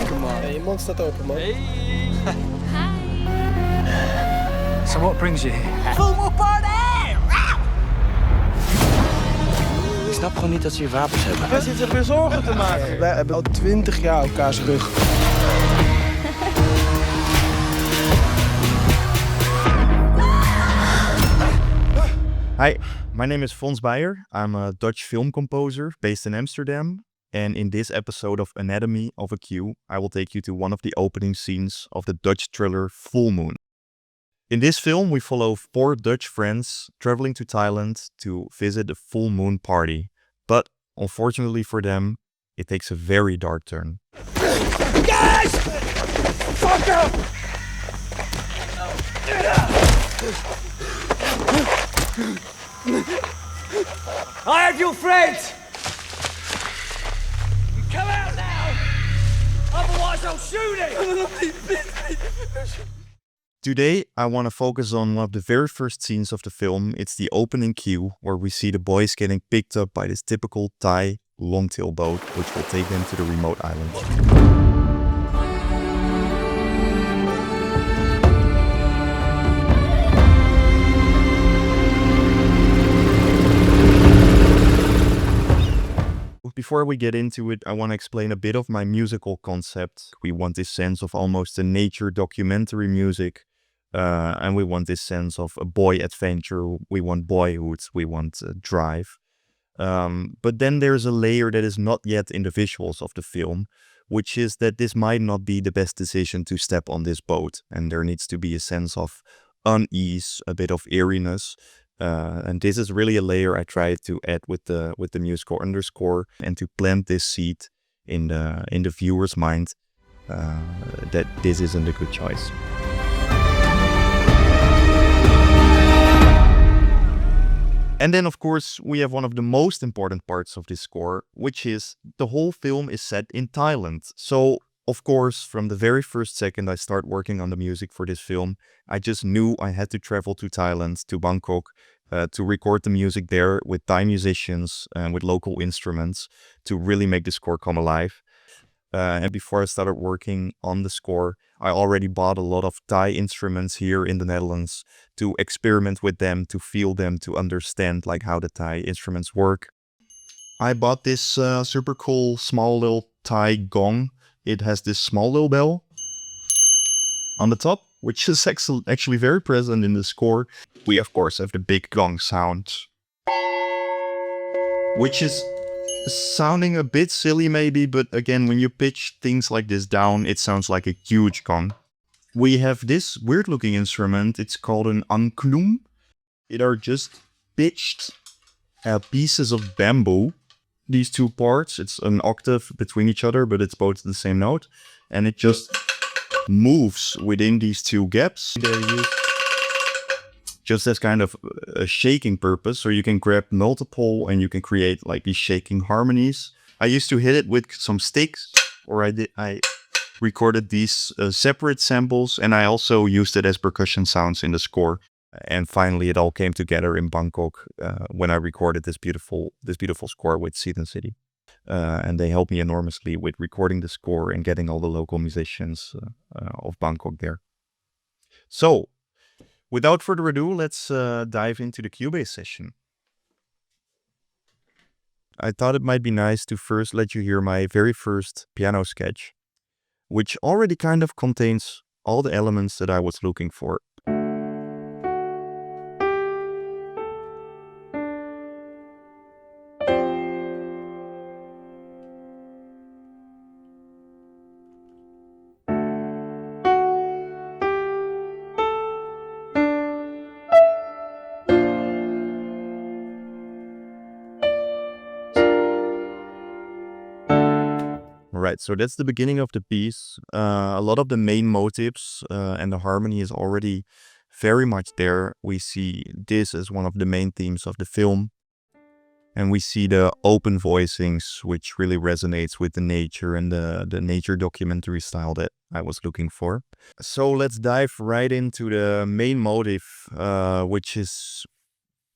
lekker, man. Hey, je mond staat open, man. Hey. So what brings you here? Full more party! Ik snap gewoon niet dat ze hier wapens hebben. Wij zitten zich weer zorgen te maken. Wij hebben al 20 jaar elkaars rug. Hi, my name is Fons Beijer. I'm a Dutch film composer based in Amsterdam. And in this episode of Anatomy of a Q, I will take you to one of the opening scenes of the Dutch thriller Full Moon. In this film, we follow 4 Dutch friends traveling to Thailand to visit a full moon party. But unfortunately for them, it takes a very dark turn. Guys! Fuck up! I have your friend! Come out now! Otherwise I'll shoot him! Today, I want to focus on one of the very first scenes of the film. It's the opening cue, where we see the boys getting picked up by this typical Thai longtail boat, which will take them to the remote island. Before we get into it, I want to explain a bit of my musical concept. We want this sense of almost a nature documentary music. And we want this sense of a boy adventure. We want boyhood. We want drive. But then there's a layer that is not yet in the visuals of the film, which is that this might not be the best decision to step on this boat. And there needs to be a sense of unease, a bit of eeriness. And this is really a layer I try to add with the musical underscore, and to plant this seed in the viewer's mind that this isn't a good choice. And then, of course, we have one of the most important parts of this score, which is the whole film is set in Thailand. So, of course, from the very first second I start working on the music for this film, I just knew I had to travel to Thailand, to Bangkok, to record the music there with Thai musicians and with local instruments to really make the score come alive. And before I started working on the score, I already bought a lot of Thai instruments here in the Netherlands to experiment with them, to feel them, to understand like how the Thai instruments work. I bought this super cool small little Thai gong. It has this small little bell on the top, which is actually very present in the score. We of course have the big gong sound, which is sounding a bit silly maybe, but again, when you pitch things like this down, it sounds like a huge gong. We have this weird looking instrument. It's called an angklung. It are just pitched pieces of bamboo. These 2 parts, it's an octave between each other, but it's both the same note. And it just moves within these 2 gaps. They're used just as kind of a shaking purpose. So you can grab multiple and you can create like these shaking harmonies. I used to hit it with some sticks, or I recorded these separate samples, and I also used it as percussion sounds in the score. And finally, it all came together in Bangkok when I recorded this beautiful score with Seaton City. And they helped me enormously with recording the score and getting all the local musicians of Bangkok there. So, without further ado, let's dive into the Qbase session. I thought it might be nice to first let you hear my very first piano sketch, which already kind of contains all the elements that I was looking for. Right, so that's the beginning of the piece. A lot of the main motives and the harmony is already very much there. We see this as one of the main themes of the film. And we see the open voicings, which really resonates with the nature and the nature documentary style that I was looking for. So let's dive right into the main motive, which is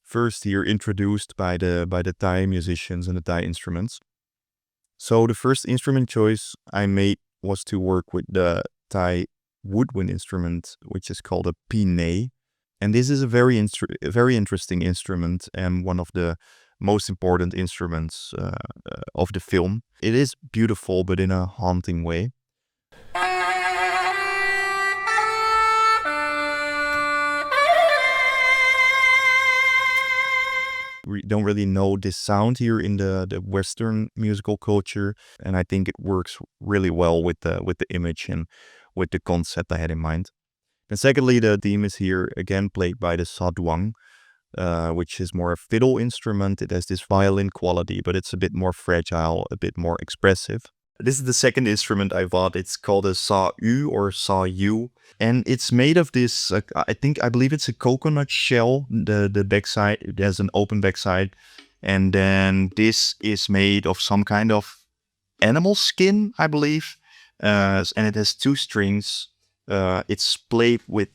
first here introduced by the Thai musicians and the Thai instruments. So the first instrument choice I made was to work with the Thai woodwind instrument, which is called a pinay. And this is a very interesting instrument and one of the most important instruments of the film. It is beautiful, but in a haunting way. We don't really know this sound here in the Western musical culture, and I think it works really well with the image and with the concept I had in mind. And secondly, the theme is here again played by the saduang, which is more a fiddle instrument. It has this violin quality, but it's a bit more fragile, a bit more expressive. This is the second instrument I bought. It's called a sa-u or sa-yu, and it's made of this, I believe it's a coconut shell. The backside, it has an open backside, and then this is made of some kind of animal skin, I believe, and it has 2 strings. It's played with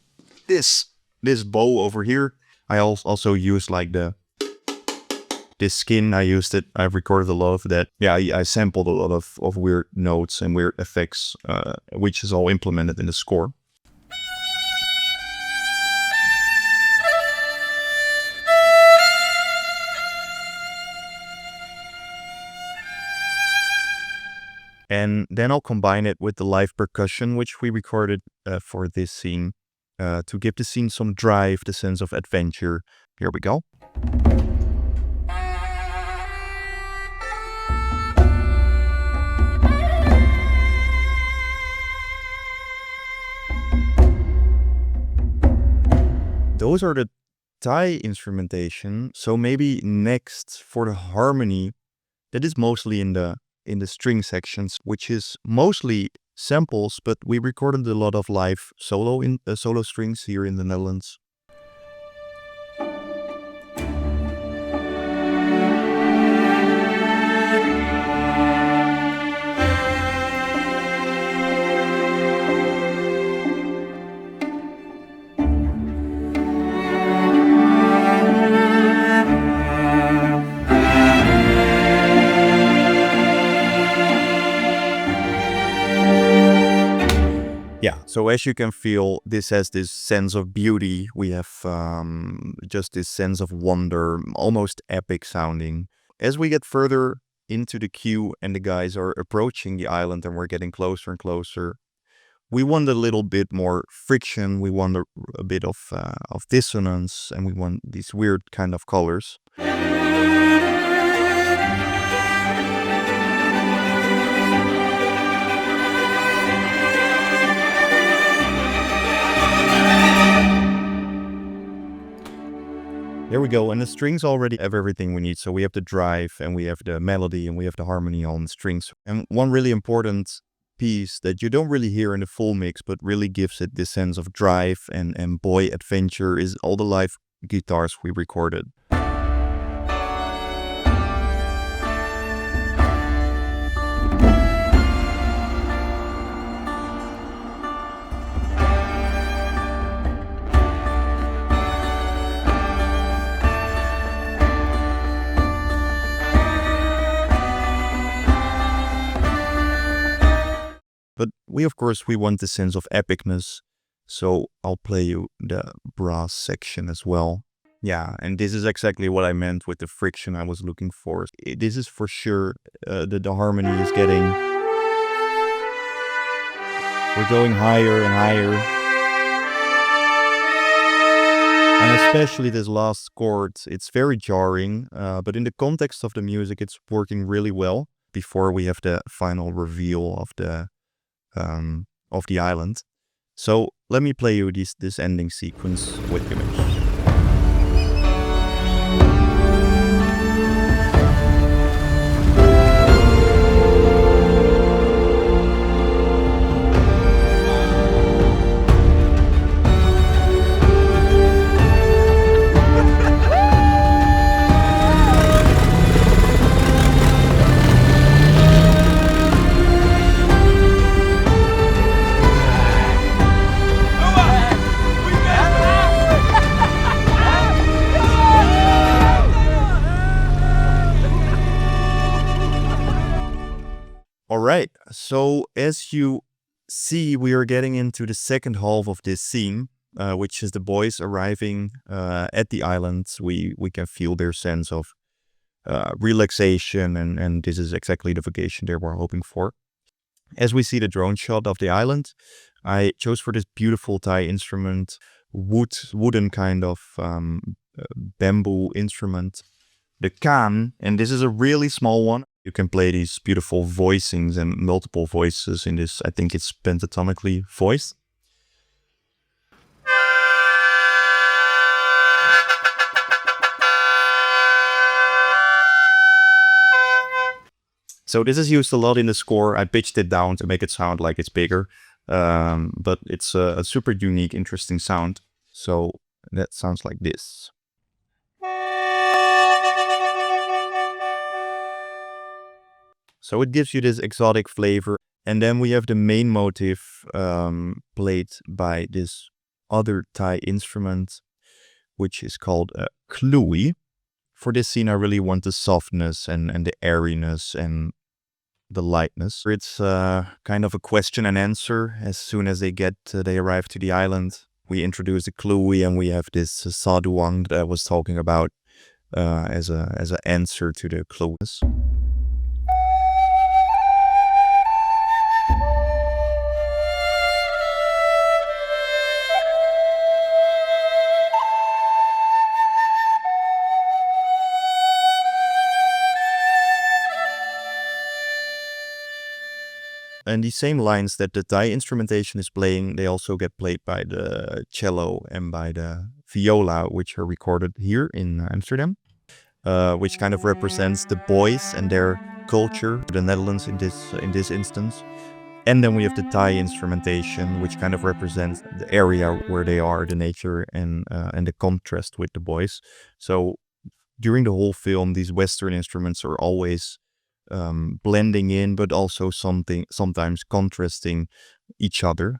this bow over here. I also use like this skin. I used it. I've recorded a lot of that. Yeah, I sampled a lot of weird notes and weird effects, which is all implemented in the score. And then I'll combine it with the live percussion, which we recorded for this scene, to give the scene some drive, the sense of adventure. Here we go. Those are the Thai instrumentation. So maybe next for the harmony, that is mostly in the string sections, which is mostly samples, but we recorded a lot of live solo strings here in the Netherlands. Yeah, so as you can feel, this has this sense of beauty. We have just this sense of wonder, almost epic sounding. As we get further into the queue and the guys are approaching the island and we're getting closer and closer, we want a little bit more friction. We want a bit of dissonance, and we want these weird kind of colors. There we go, and the strings already have everything we need. So we have the drive, and we have the melody, and we have the harmony on strings. And one really important piece that you don't really hear in the full mix, but really gives it this sense of drive and boy adventure, is all the live guitars we recorded. But we want the sense of epicness, so I'll play you the brass section as well. Yeah, and this is exactly what I meant with the friction I was looking for. This is for sure the harmony is getting... We're going higher and higher. And especially this last chord, it's very jarring, but in the context of the music, it's working really well before we have the final reveal of the island. So let me play you this ending sequence with image. Alright, so as you see, we are getting into the second half of this scene, which is the boys arriving at the island. We can feel their sense of relaxation, and this is exactly the vacation they were hoping for. As we see the drone shot of the island, I chose for this beautiful Thai instrument, wooden kind of bamboo instrument, the kan, and this is a really small one. You can play these beautiful voicings and multiple voices in this. I think it's pentatonically voiced. So this is used a lot in the score. I pitched it down to make it sound like it's bigger. But it's a super unique, interesting sound. So that sounds like this. So it gives you this exotic flavor. And then we have the main motif played by this other Thai instrument, which is called a Qbase. For this scene, I really want the softness and the airiness and the lightness. It's kind of a question and answer. As soon as they arrive to the island, we introduce the Qbase, and we have this saduang that I was talking about as an answer to the Qbase. And the same lines that the Thai instrumentation is playing, they also get played by the cello and by the viola, which are recorded here in Amsterdam, which kind of represents the boys and their culture, the Netherlands in this instance. And then we have the Thai instrumentation, which kind of represents the area where they are, the nature, and the contrast with the boys. So during the whole film, these Western instruments are always blending in, but also sometimes contrasting each other.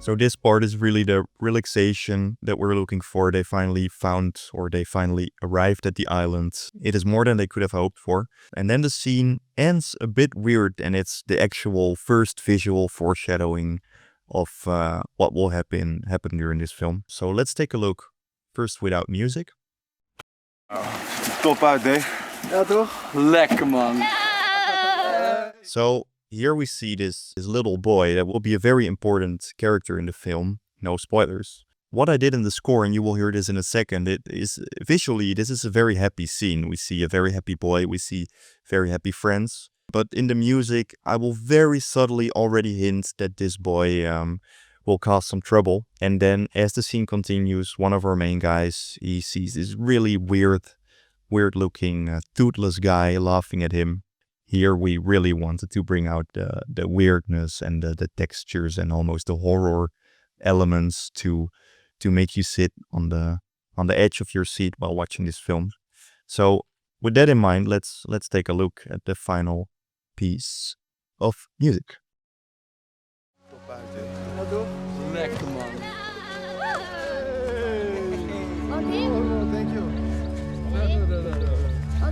So this part is really the relaxation that we're looking for. They finally found, or they finally arrived at the island. It is more than they could have hoped for. And then the scene ends a bit weird, and it's the actual first visual foreshadowing of what will happen during this film. So let's take a look. First without music. Top uit, hè? Ja, toch? Lekker, man. So here we see this little boy that will be a very important character in the film. No spoilers. What I did in the score, and you will hear this in a second, it is visually, this is a very happy scene. We see a very happy boy, we see very happy friends. But in the music, I will very subtly already hint that this boy will cause some trouble. And then as the scene continues, one of our main guys, he sees this really weird looking toothless guy laughing at him. Here we really wanted to bring out the weirdness and the textures and almost the horror elements to make you sit on the edge of your seat while watching this film. So with that in mind, let's take a look at the final piece of music. Lekker, man. Thank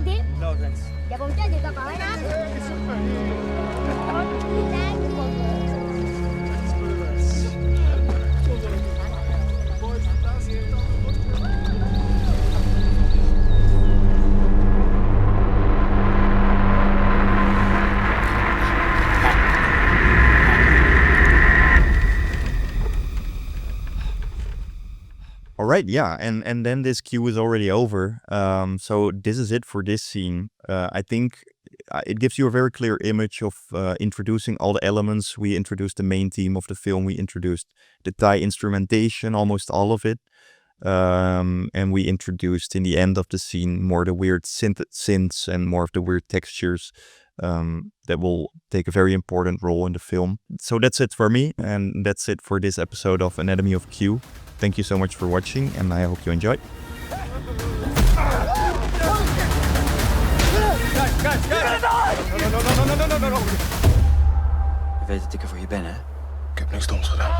you. No, thanks. เดี๋ยวผมช่วยถือกระเป๋าให้นะ All right, yeah, and then this cue is already over. So this is it for this scene. I think it gives you a very clear image of introducing all the elements. We introduced the main theme of the film. We introduced the Thai instrumentation, almost all of it. And we introduced in the end of the scene more the weird synths and more of the weird textures that will take a very important role in the film. So that's it for me, and that's it for this episode of Anatomy of Q. Thank you so much for watching, and I hope you enjoyed. Guys! No! Je weet dat ik er voor je ben, hè? Ik heb niks doms gedaan.